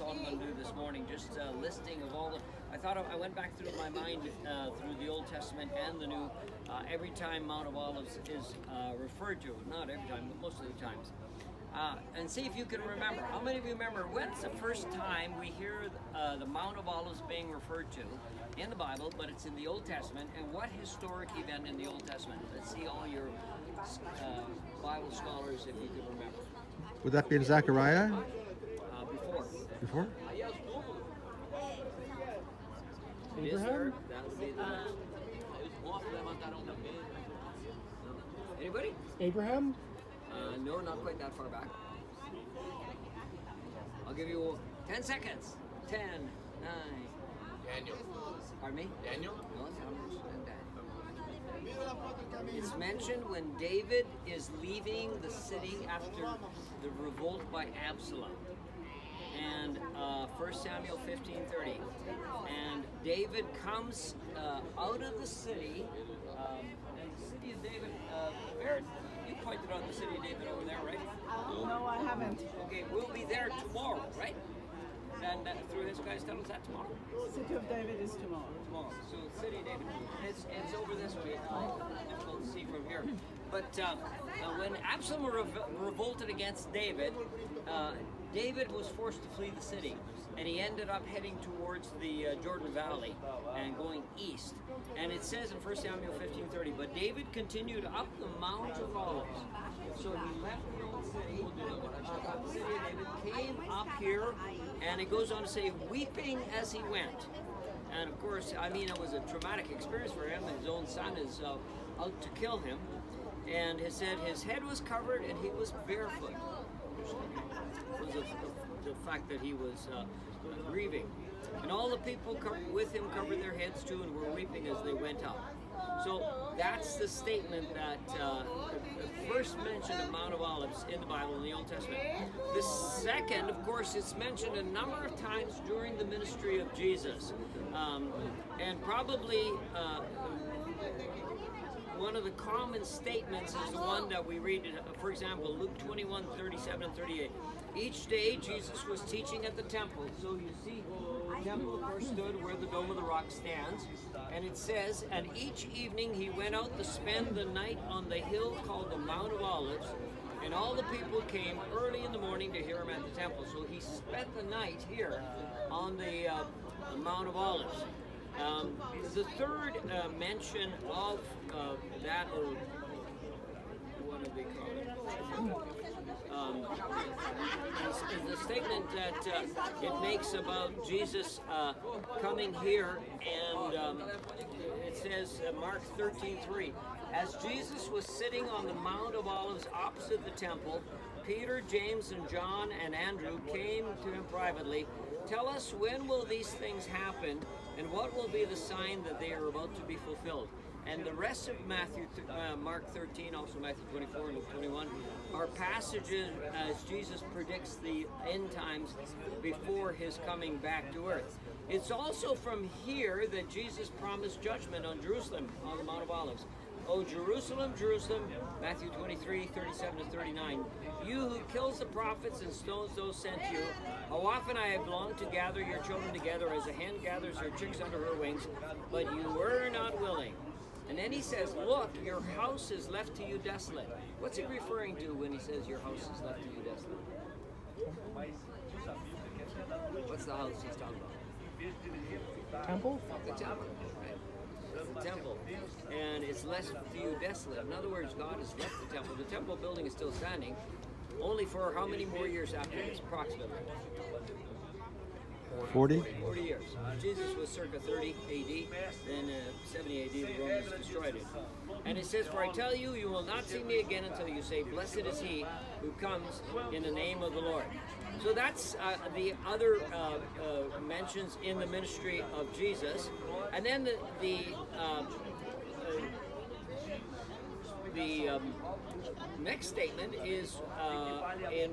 that's all I'm going to do this morning. Just a listing of all the. I went back through my mind through the Old Testament and the New. Every time Mount of Olives is referred to, not every time, but most of the times. And see if you can remember. How many of you remember when's the first time we hear the Mount of Olives being referred to in the Bible, but it's in the Old Testament, and what historic event in the Old Testament? Let's see all your Bible scholars if you can remember. Would that be in Zechariah? Before. Before? It is there. That would be the next. Anybody? Abraham? No, not quite that far back. I'll give you 10 seconds. 10, 9. Daniel. Pardon me? Daniel? No, it's Numbers and Daniel. It's mentioned when David is leaving the city after the revolt by Absalom. And 1 Samuel 15:30. And David comes out of the city, and the city of David, Barrett, you pointed out the city of David over there, right? No, I haven't. Okay, we'll be there tomorrow, right? And through his guys, tell us that tomorrow. City of David is tomorrow. Tomorrow. So City of David, it's over this way. Difficult to see from here. But when Absalom revolted against David, David was forced to flee the city, and he ended up heading towards the Jordan Valley and going east. And it says in 1 Samuel 15:30, but David continued up the Mount of Olives. So he left the old city, the city of David, came up here, and it goes on to say, weeping as he went. And of course, I mean, it was a traumatic experience for him. His own son is out to kill him. And he said his head was covered and he was barefoot. It was the fact that he was grieving. And all the people with him covered their heads too and were weeping as they went up. So that's the statement that the first mention of Mount of Olives in the Bible in the Old Testament. The second, of course, it's mentioned a number of times during the ministry of Jesus. And probably one of the common statements is the one that we read, for example, Luke 21:37 and 38. Each day Jesus was teaching at the temple. So you see, the temple, of course, stood where the Dome of the Rock stands. And it says, and each evening he went out to spend the night on the hill called the Mount of Olives. And all the people came early in the morning to hear him at the temple. So he spent the night here on the Mount of Olives. The third mention of that, or what do they call it, is the statement that it makes about Jesus coming here, and it says, Mark 13:3, as Jesus was sitting on the Mount of Olives opposite the temple, Peter, James, and John, and Andrew came to him privately. Tell us, when will these things happen, and what will be the sign that they are about to be fulfilled? And the rest of Mark 13, also Matthew 24 and Luke 21, are passages as Jesus predicts the end times before his coming back to earth. It's also from here that Jesus promised judgment on Jerusalem on the Mount of Olives. O Jerusalem, Jerusalem, Matthew 23:37 to 39, you who kills the prophets and stones those sent you, how often I have longed to gather your children together as a hen gathers her chicks under her wings, but you were not willing. And then he says, look, your house is left to you desolate. What's he referring to when he says your house is left to you desolate? What's the house he's talking about? Temple? The temple, right? That's the temple. And it's left to you desolate. In other words, God has left the temple. The temple building is still standing, only for how many more years after this, approximately? 40? 40 years. Jesus was circa 30 AD, then 70 AD the Romans destroyed it. And it says, for I tell you, you will not see me again until you say, blessed is he who comes in the name of the Lord. So that's the other mentions in the ministry of Jesus. And then the next statement is in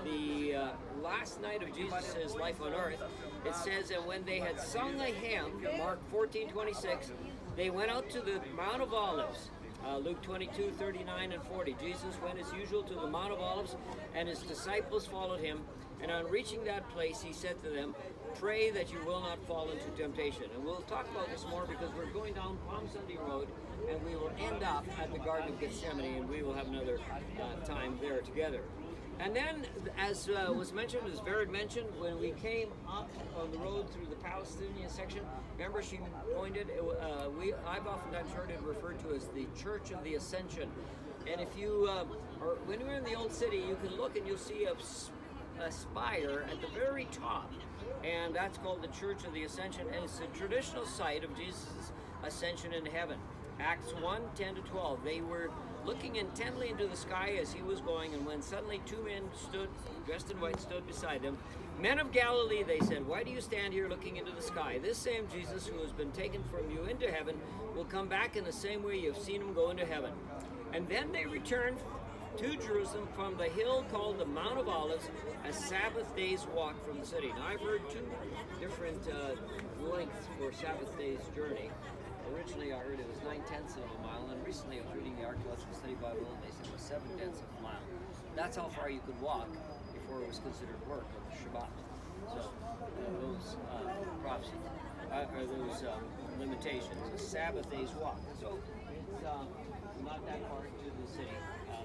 the last night of Jesus' life on earth. It says, and when they had sung a hymn, Mark 14:26, they went out to the Mount of Olives. Luke 22:39 and 40. Jesus went as usual to the Mount of Olives, and his disciples followed him. And on reaching that place, he said to them, "Pray that you will not fall into temptation." And we'll talk about this more because we're going down Palm Sunday Road, and we will end up at the Garden of Gethsemane, and we will have another time there together. And then, as was mentioned, as Ravid mentioned, when we came up on the road through the Palestinian section, remember she pointed, I've oftentimes heard it referred to as the Church of the Ascension. And if you, or when you're in the Old City, you can look and you'll see a spire at the very top. And that's called the Church of the Ascension. And it's a traditional site of Jesus' ascension into heaven. Acts 1, 10 to 12. They were looking intently into the sky as he was going, and when suddenly two men stood, dressed in white, stood beside them. "Men of Galilee," they said, "why do you stand here looking into the sky? This same Jesus who has been taken from you into heaven will come back in the same way you have seen him go into heaven." And then they returned to Jerusalem from the hill called the Mount of Olives, a Sabbath day's walk from the city. Now I've heard two different lengths for Sabbath day's journey. Originally I heard it was 9/10 of a mile, and recently I was reading the Archaeological Study Bible and they said it was 7/10 of a mile. That's how far you could walk before it was considered work on the Shabbat. So those prophecies, or those limitations, a Sabbath day's walk. So it's not that far to the city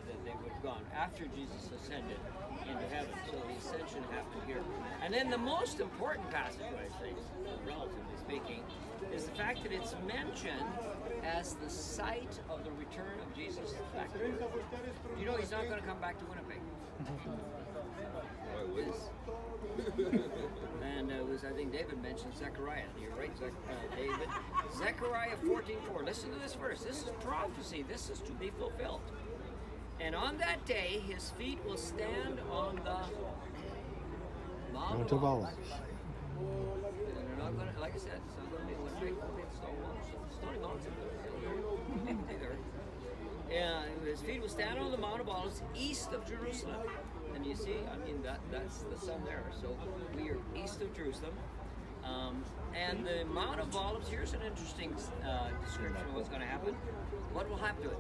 that they would have gone after Jesus ascended into heaven. So the ascension happened here. And then the most important passage, I think, relatively speaking, is the fact that it's mentioned as the site of the return of Jesus back to earth. You know he's not going to come back to Winnipeg. And it was, I think David mentioned Zechariah. You're right, David. Zechariah 14:4. Listen to this verse. This is prophecy. This is to be fulfilled. "And on that day, his feet will stand on the Mount of Olives." And they're not going to, like I said, it's not going to be Winnipeg. It'll be Stony Mountain. Either. And his feet will stand on the Mount of Olives east of Jerusalem. And you see, I mean, that's the sun there. So we are east of Jerusalem. And the Mount of Olives, here's an interesting description of what's going to happen. What will happen to it?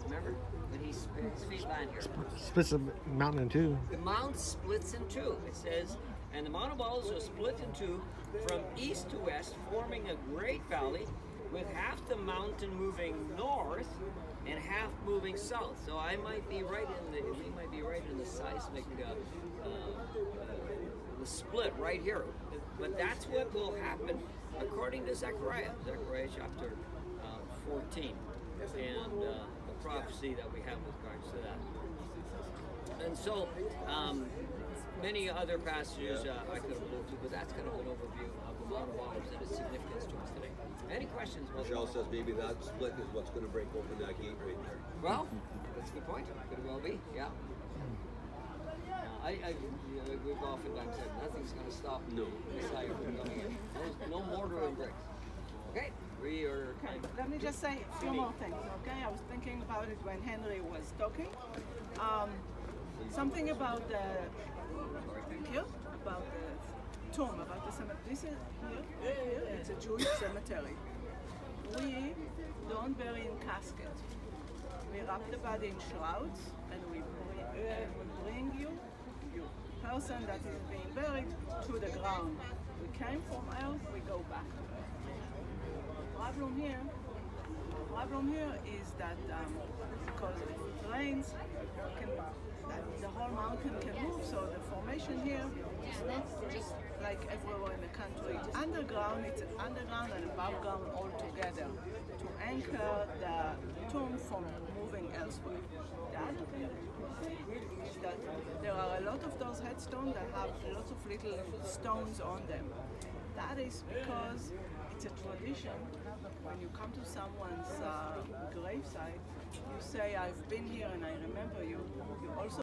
Remember? When his feet land here. Splits the mountain in two. The mount splits in two. It says, "And the Mount of Olives was split in two from east to west, forming a great valley, with half the mountain moving north and half moving south." So we might be right in the seismic the split right here. But that's what will happen according to Zechariah chapter 14, and the prophecy that we have with regards to that. And so many other passages I could have alluded to, but that's kind of an overview of the Mount of Olives and its significance to us today. Any questions? Michelle says maybe that split is what's going to break open that gate right there. Well, that's a good point. Could well be, yeah. We've oftentimes said nothing's going to stop Messiah from coming in. No mortar and bricks. Okay, we are kind of... Let me just say a few more things, okay? I was thinking about it when Henry was talking. Something about the about the tomb, about the cemetery. This is here, it's a Jewish cemetery. We don't bury in caskets. We wrap the body in shrouds, and we bring you, person that is being buried, to the ground. We came from earth, we go back to earth. The problem here is that because if it rains, the whole mountain can move, so the formation here is not just like everywhere in the country. It's underground and above ground all together to anchor the tomb from moving elsewhere. The other thing is that there are a lot of those headstones that have lots of little stones on them. That is because it's a tradition. When you come to someone's gravesite, you say, "I've been here and I remember you." You also